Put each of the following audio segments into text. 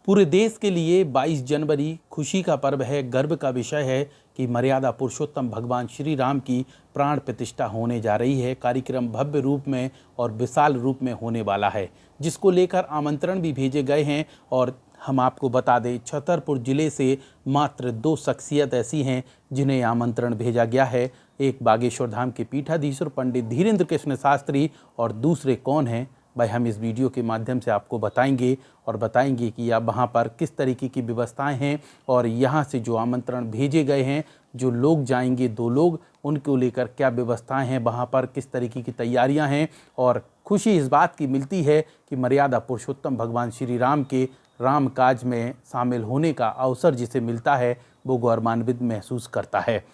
पूरे देश के लिए 22 जनवरी खुशी का पर्व है। गर्व का विषय है कि मर्यादा पुरुषोत्तम भगवान श्री राम की प्राण प्रतिष्ठा होने जा रही है। कार्यक्रम भव्य रूप में और विशाल रूप में होने वाला है, जिसको लेकर आमंत्रण भी भेजे गए हैं। और हम आपको बता दें, छतरपुर जिले से मात्र 2 शख्सियत ऐसी हैं जिन्हें आमंत्रण भेजा गया है। एक बागेश्वर धाम के पीठाधीश्वर पंडित धीरेन्द्र कृष्ण शास्त्री, और दूसरे कौन हैं भाई, हम इस वीडियो के माध्यम से आपको बताएंगे और बताएंगे कि अब वहाँ पर किस तरीके की व्यवस्थाएं हैं और यहाँ से जो आमंत्रण भेजे गए हैं, जो लोग जाएंगे 2 लोग, उनको लेकर क्या व्यवस्थाएं हैं, वहाँ पर किस तरीके की तैयारियां हैं। और खुशी इस बात की मिलती है कि मर्यादा पुरुषोत्तम भगवान श्री राम के राम काज में शामिल होने का अवसर जिसे मिलता है वो गौरवान्वित महसूस करता है।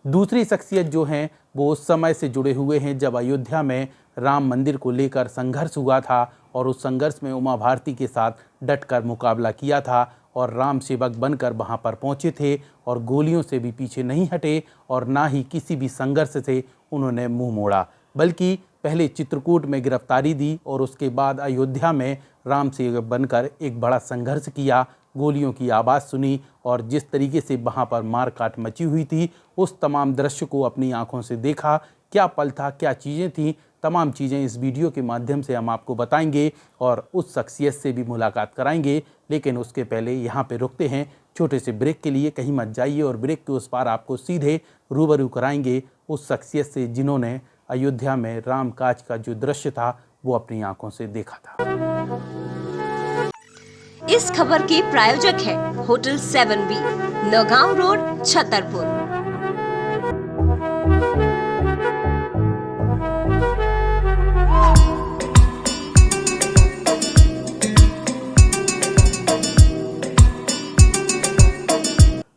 दूसरी शख्सियत जो हैं वो उस समय से जुड़े हुए हैं जब अयोध्या में राम मंदिर को लेकर संघर्ष हुआ था, और उस संघर्ष में उमा भारती के साथ डटकर मुकाबला किया था और राम सेवक बनकर वहां पर पहुंचे थे और गोलियों से भी पीछे नहीं हटे और ना ही किसी भी संघर्ष से उन्होंने मुंह मोड़ा, बल्कि पहले चित्रकूट में गिरफ्तारी दी और उसके बाद अयोध्या में राम सेवक बनकर एक बड़ा संघर्ष किया। गोलियों की आवाज़ सुनी और जिस तरीके से वहाँ पर मार काट मची हुई थी, उस तमाम दृश्य को अपनी आंखों से देखा। क्या पल था, क्या चीज़ें थीं, तमाम चीज़ें इस वीडियो के माध्यम से हम आपको बताएंगे और उस शख्सियत से भी मुलाकात कराएंगे। लेकिन उसके पहले यहाँ पे रुकते हैं छोटे से ब्रेक के लिए, कहीं मत जाइए। और ब्रेक के उस पार आपको सीधे रूबरू कराएंगे उस शख्सियत से जिन्होंने अयोध्या में राम काज का जो दृश्य था वो अपनी आंखों से देखा था। इस खबर के प्रायोजक है hotel 7B, Naugaon road, Chhatarpur.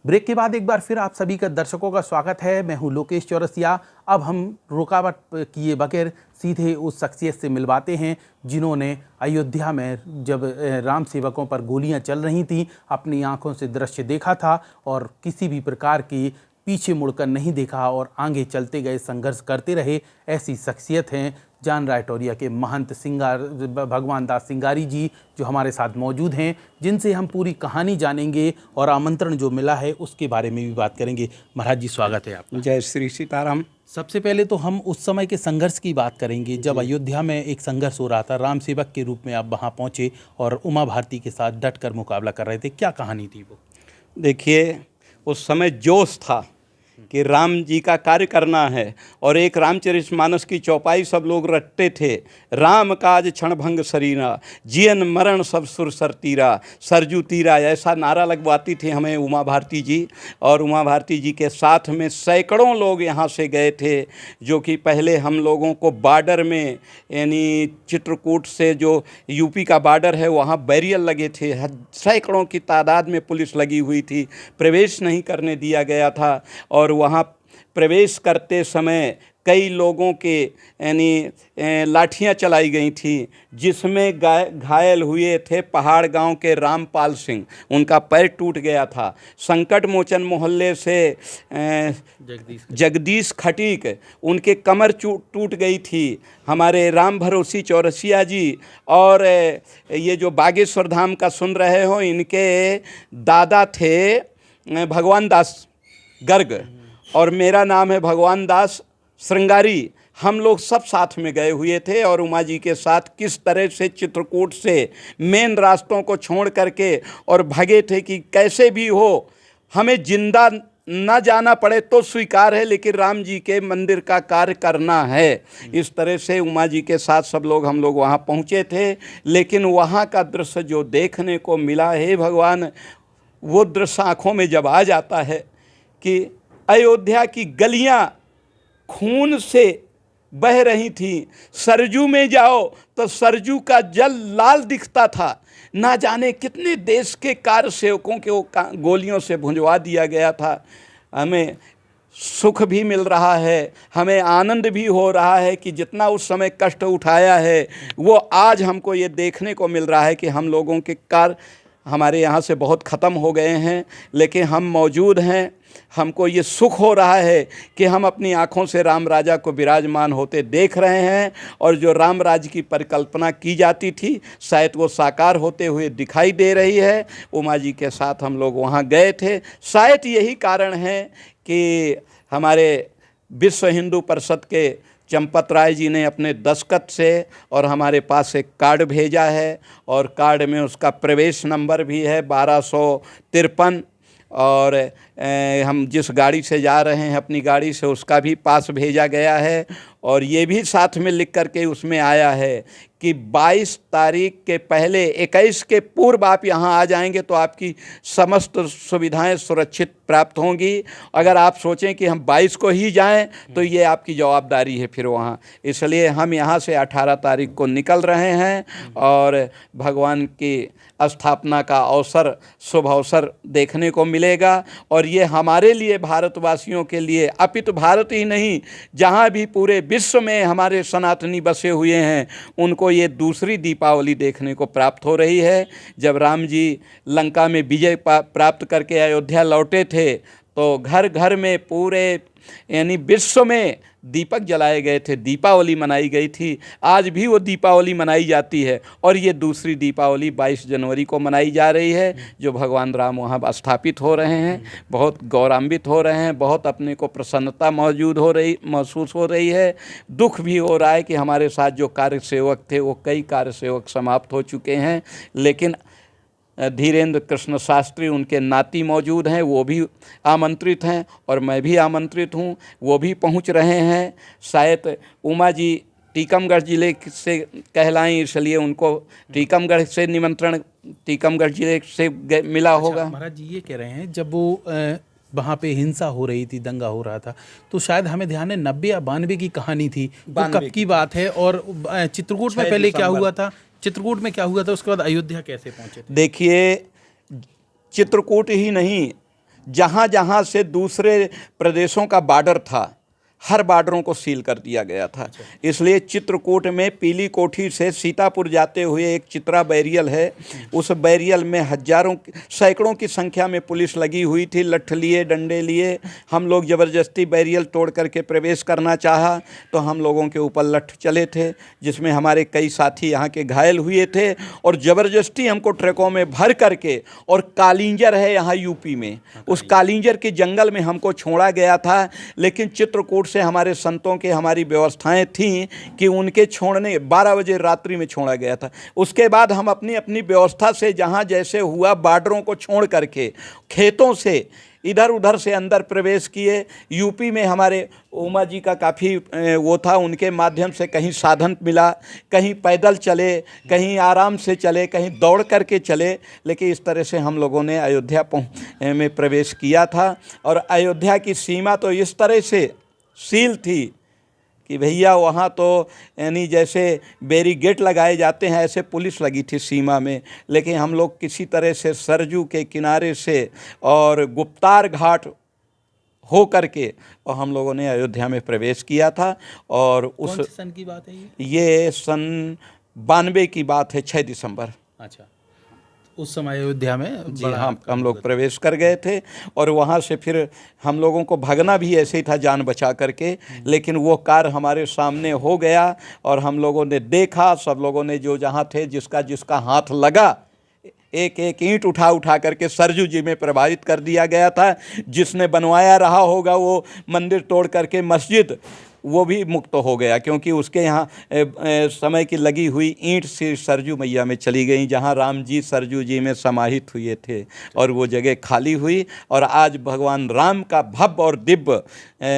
Break के बाद एक बार फिर आप सभी का दर्शकों का स्वागत है। मैं हूं लोकेश चौरसिया। अब हम रुकावट किए बगैर सीधे उस शख्सियत से मिलवाते हैं जिन्होंने अयोध्या में जब राम सेवकों पर गोलियां चल रही थीं अपनी आंखों से दृश्य देखा था और किसी भी प्रकार की पीछे मुड़कर नहीं देखा और आगे चलते गए, संघर्ष करते रहे। ऐसी शख्सियत हैं जान रायटोरिया के महंत भगवान दास सिंगारी जी, जो हमारे साथ मौजूद हैं, जिनसे हम पूरी कहानी जानेंगे और आमंत्रण जो मिला है उसके बारे में भी बात करेंगे। महाराज जी, स्वागत है आपका। जय श्री सीताराम। सबसे पहले तो हम उस समय के संघर्ष की बात करेंगे जब अयोध्या में एक संघर्ष हो रहा था। राम सेवक के रूप में आप वहाँ पहुँचे और उमा भारती के साथ डटकर मुकाबला कर रहे थे। क्या कहानी थी वो? देखिए, उस समय जोश था कि राम जी का कार्य करना है और एक रामचरितमानस की चौपाई सब लोग रटते थे। राम काज क्षणभंग शरीरा, जियन मरण सब सुर सर तीरा, सरजू तीरा, ऐसा नारा लगवाती थी हमें उमा भारती जी। और उमा भारती जी के साथ में सैकड़ों लोग यहाँ से गए थे, जो कि पहले हम लोगों को बॉर्डर में, यानी चित्रकूट से जो यूपी का बॉर्डर है वहाँ बैरियर लगे थे, सैकड़ों की तादाद में पुलिस लगी हुई थी, प्रवेश नहीं करने दिया गया था। और वहाँ प्रवेश करते समय कई लोगों के यानी लाठियाँ चलाई गई थी, जिसमें घायल हुए थे पहाड़ गांव के रामपाल सिंह, उनका पैर टूट गया था। संकट मोचन मोहल्ले से जगदीश खटीक, उनके कमर टूट गई थी। हमारे राम भरोसी चौरसिया जी, और ये जो बागेश्वर धाम का सुन रहे हो, इनके दादा थे भगवान दास गर्ग और मेरा नाम है भगवान दास श्रृंगारी। हम लोग सब साथ में गए हुए थे और उमा जी के साथ किस तरह से चित्रकूट से मेन रास्तों को छोड़ करके और भागे थे कि कैसे भी हो हमें जिंदा ना जाना पड़े तो स्वीकार है, लेकिन राम जी के मंदिर का कार्य करना है। इस तरह से उमा जी के साथ सब लोग हम लोग वहाँ पहुँचे थे। लेकिन वहाँ का दृश्य जो देखने को मिला है भगवान, वो दृश्य आँखों में जब आ जाता है कि अयोध्या की गलियां खून से बह रही थी। सरजू में जाओ तो सरजू का जल लाल दिखता था। ना जाने कितने देश के कार्य सेवकों के वो गोलियों से भुंजवा दिया गया था। हमें सुख भी मिल रहा है, हमें आनंद भी हो रहा है कि जितना उस समय कष्ट उठाया है वो आज हमको ये देखने को मिल रहा है कि हम लोगों के कार्य हमारे यहाँ से बहुत ख़त्म हो गए हैं, लेकिन हम मौजूद हैं। हमको ये सुख हो रहा है कि हम अपनी आँखों से राम राजा को विराजमान होते देख रहे हैं, और जो राम राज्य की परिकल्पना की जाती थी शायद वो साकार होते हुए दिखाई दे रही है। उमा जी के साथ हम लोग वहाँ गए थे। शायद यही कारण है कि हमारे विश्व हिंदू परिषद के चंपत राय जी ने अपने दस्तखत से और हमारे पास एक कार्ड भेजा है, और कार्ड में उसका प्रवेश नंबर भी है 1253, और हम जिस गाड़ी से जा रहे हैं अपनी गाड़ी से उसका भी पास भेजा गया है। और ये भी साथ में लिख करके उसमें आया है कि 22 तारीख के पहले 21 के पूर्व आप यहाँ आ जाएंगे तो आपकी समस्त सुविधाएं सुरक्षित प्राप्त होंगी। अगर आप सोचें कि हम 22 को ही जाएं तो ये आपकी जवाबदारी है फिर वहाँ। इसलिए हम यहाँ से 18 तारीख को निकल रहे हैं, और भगवान की स्थापना का अवसर, शुभ अवसर देखने को मिलेगा। और ये हमारे लिए, भारतवासियों के लिए, अपितु भारत ही नहीं, जहाँ भी पूरे विश्व में हमारे सनातनी बसे हुए हैं, उनको ये दूसरी दीपावली देखने को प्राप्त हो रही है। जब राम जी लंका में विजय प्राप्त करके अयोध्या लौटे थे तो घर घर में पूरे यानी विश्व में दीपक जलाए गए थे, दीपावली मनाई गई थी। आज भी वो दीपावली मनाई जाती है, और ये दूसरी दीपावली 22 जनवरी को मनाई जा रही है, जो भगवान राम वहाँ स्थापित हो रहे हैं। बहुत गौरवान्वित हो रहे हैं, बहुत अपने को प्रसन्नता महसूस हो रही है। दुख भी हो रहा है कि हमारे साथ जो कार्य सेवक थे वो कई कार्य सेवक समाप्त हो चुके हैं, लेकिन धीरेन्द्र कृष्ण शास्त्री उनके नाती मौजूद हैं, वो भी आमंत्रित हैं, और मैं भी आमंत्रित हूँ, वो भी पहुँच रहे हैं। शायद उमा जी टीकमगढ़ ज़िले से कहलाएं, इसलिए उनको टीकमगढ़ से निमंत्रण टीकमगढ़ ज़िले से मिला होगा। महाराज जी ये कह रहे हैं जब वो वहाँ पे हिंसा हो रही थी, दंगा हो रहा था, तो शायद हमें ध्यान है 90 या 92 की कहानी थी, वो कब की बात है? और चित्रकूट में पहले क्या हुआ था? चित्रकूट में क्या हुआ था, उसके बाद अयोध्या कैसे पहुंचे थे? देखिए, चित्रकूट ही नहीं, जहाँ जहाँ से दूसरे प्रदेशों का बॉर्डर था, हर बॉर्डरों को सील कर दिया गया था। इसलिए चित्रकूट में पीली कोठी से सीतापुर जाते हुए एक चित्रा बैरियल है, उस बैरियल में सैकड़ों की संख्या में पुलिस लगी हुई थी, लठ लिए, डंडे लिए। हम लोग ज़बरदस्ती बैरियल तोड़ करके प्रवेश करना चाहा तो हम लोगों के ऊपर लठ चले थे, जिसमें हमारे कई साथी यहाँ के घायल हुए थे, और ज़बरदस्ती हमको ट्रकों में भर करके, और कालिंजर है यहाँ यूपी में, उस कालिंजर के जंगल में हमको छोड़ा गया था। लेकिन चित्रकूट से हमारे संतों के, हमारी व्यवस्थाएं थीं कि उनके छोड़ने 12 बजे रात्रि में छोड़ा गया था। उसके बाद हम अपनी अपनी व्यवस्था से जहां जैसे हुआ बॉर्डरों को छोड़ करके खेतों से इधर उधर से अंदर प्रवेश किए। यूपी में हमारे उमा जी का काफ़ी वो था, उनके माध्यम से कहीं साधन मिला, कहीं पैदल चले, कहीं आराम से चले, कहीं दौड़ करके चले, लेकिन इस तरह से हम लोगों ने अयोध्या में प्रवेश किया था। और अयोध्या की सीमा तो इस तरह से सील थी कि भैया वहाँ तो यानी जैसे बैरिकेड लगाए जाते हैं ऐसे पुलिस लगी थी सीमा में। लेकिन हम लोग किसी तरह से सरजू के किनारे से और गुप्तार घाट हो करके और हम लोगों ने अयोध्या में प्रवेश किया था। और कौन से सन की बात है ये सन 92 की बात है, 6 दिसंबर। अच्छा, उस समय अयोध्या में जी हाँ, हम लोग प्रवेश कर गए थे। और वहाँ से फिर हम लोगों को भागना भी ऐसे ही था, जान बचा करके, लेकिन वो कार हमारे सामने हो गया और हम लोगों ने देखा, सब लोगों ने जो जहाँ थे जिसका जिसका हाथ लगा, एक एक ईंट उठा उठा करके सरजू जी में प्रभावित कर दिया गया था। जिसने बनवाया रहा होगा वो मंदिर तोड़ करके मस्जिद, वो भी मुक्त हो गया, क्योंकि उसके यहाँ समय की लगी हुई ईंट से सरजू मैया में चली गई, जहाँ राम जी सरजू जी में समाहित हुए थे, और वो जगह खाली हुई। और आज भगवान राम का भव्य और दिव्य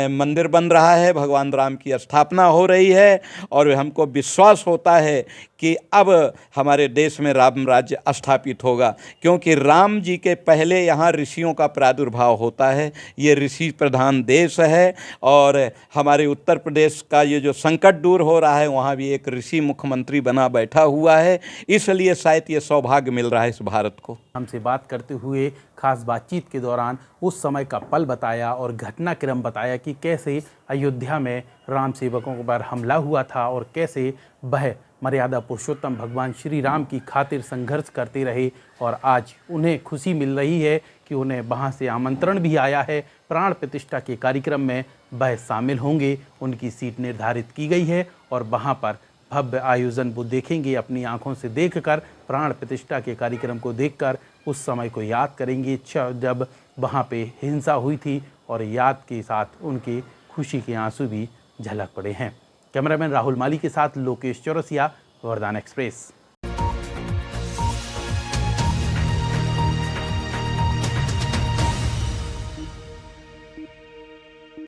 मंदिर बन रहा है, भगवान राम की स्थापना हो रही है। और हमको विश्वास होता है कि अब हमारे देश में राम राज्य स्थापित होगा, क्योंकि राम जी के पहले यहाँ ऋषियों का प्रादुर्भाव होता है। ये ऋषि प्रधान देश है, और हमारे उत्तर प्रदेश का ये जो संकट दूर हो रहा है, वहाँ भी एक ऋषि मुख्यमंत्री बना बैठा हुआ है। इसलिए शायद ये सौभाग्य मिल रहा है इस भारत को। हमसे बात करते हुए खास बातचीत के दौरान उस समय का पल बताया और घटनाक्रम बताया कि कैसे अयोध्या में राम सेवकों पर हमला हुआ था और कैसे वह मर्यादा पुरुषोत्तम भगवान श्री राम की खातिर संघर्ष करते रहे और आज उन्हें खुशी मिल रही है कि उन्हें वहाँ से आमंत्रण भी आया है। प्राण प्रतिष्ठा के कार्यक्रम में वह शामिल होंगे, उनकी सीट निर्धारित की गई है और वहाँ पर भव्य आयोजन वो देखेंगे, अपनी आंखों से देखकर प्राण प्रतिष्ठा के कार्यक्रम को देखकर उस समय को याद करेंगे जब वहाँ पे हिंसा हुई थी और याद के साथ उनके खुशी के आंसू भी झलक पड़े हैं। कैमरामैन राहुल माली के साथ लोकेश चौरसिया, वरदान एक्सप्रेस।